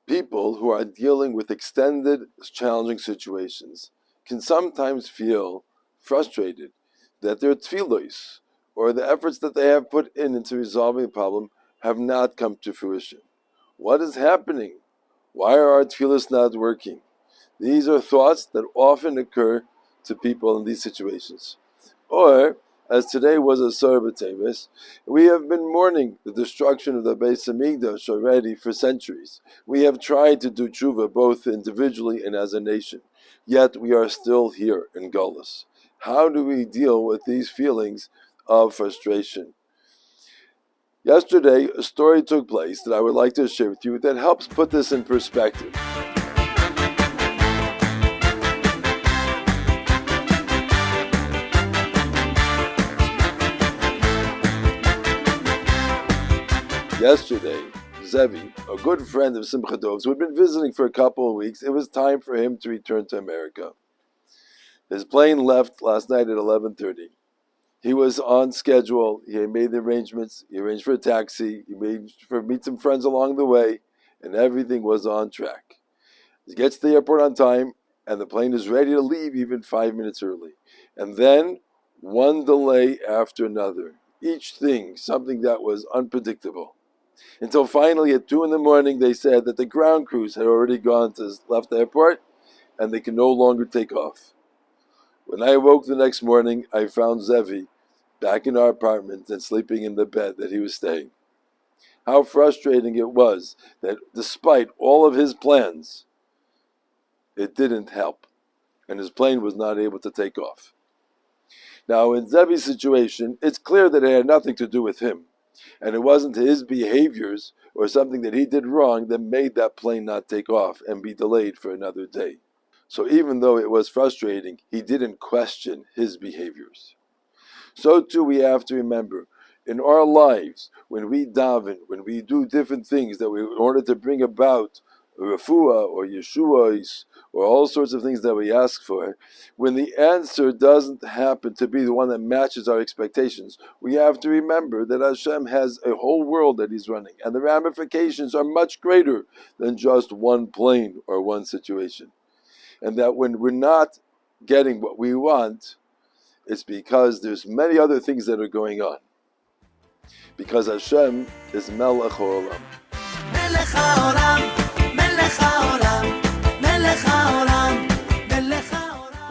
People who are dealing with extended, challenging situations can sometimes feel frustrated that their tefillos or the efforts that they have put into resolving the problem have not come to fruition. What is happening? Why are our tefillos not working? These are thoughts that often occur to people in these situations. Or, as today was a Asar B'Teves, we have been mourning the destruction of the Beis Hamikdash already for centuries. We have tried to do tshuva both individually and as a nation, yet we are still here in Golus. How do we deal with these feelings of frustration? Yesterday, a story took place that I would like to share with you that helps put this in perspective. Yesterday, Zevi, a good friend of Simcha Dov's, who had been visiting for a couple of weeks, it was time for him to return to America. His plane left last night at 11:30. He was on schedule. He had made the arrangements. He arranged for a taxi. He arranged for meet some friends along the way, and everything was on track. He gets to the airport on time, and the plane is ready to leave even 5 minutes early. And then, one delay after another. Each thing, something that was unpredictable. Until finally at 2 a.m, they said that the ground crews had already left the airport and they could no longer take off. When I awoke the next morning, I found Zevi back in our apartment and sleeping in the bed that he was staying. How frustrating it was that despite all of his plans, it didn't help, and his plane was not able to take off. Now, in Zevi's situation, it's clear that it had nothing to do with him. And it wasn't his behaviors or something that he did wrong that made that plane not take off and be delayed for another day. So even though it was frustrating, he didn't question his behaviors. So too we have to remember, in our lives, when we daven, when we do different things in order to bring about refuah or yeshuas or all sorts of things that we ask for, when the answer doesn't happen to be the one that matches our expectations, we have to remember that Hashem has a whole world that He's running, and the ramifications are much greater than just one plane or one situation. And that when we're not getting what we want, it's because there's many other things that are going on. Because Hashem is Melech Haolam. Melech Haolam.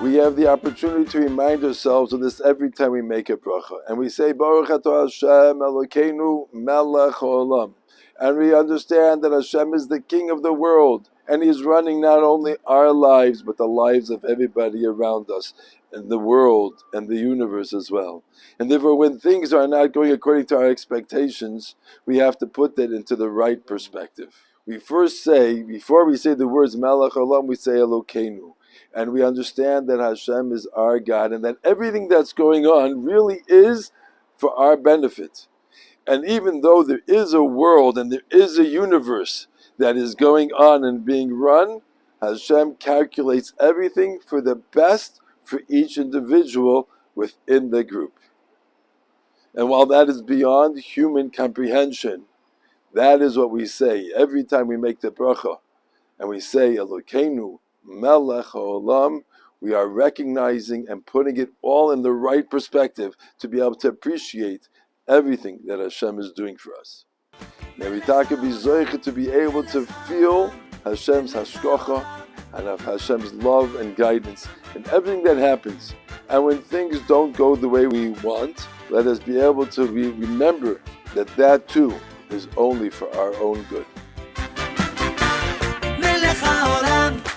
We have the opportunity to remind ourselves of this every time we make a bracha. And we say, Baruch Atah Hashem Elokeinu Melech Haolam. And we understand that Hashem is the King of the world. And He's running not only our lives, but the lives of everybody around us, and the world, and the universe as well. And therefore, when things are not going according to our expectations, we have to put that into the right perspective. We first say, before we say the words Melech Haolam, we say Elokeinu. And we understand that Hashem is our God, and that everything that's going on really is for our benefit. And even though there is a world and there is a universe that is going on and being run, Hashem calculates everything for the best for each individual within the group. And while that is beyond human comprehension, that is what we say every time we make the bracha, and we say Elokeinu Melech Haolam. We are recognizing and putting it all in the right perspective to be able to appreciate everything that Hashem is doing for us. May we be zoche to be able to feel Hashem's hashgacha and of Hashem's love and guidance in everything that happens. And when things don't go the way we want, let us be able to remember that too is only for our own good. Melech Haolam.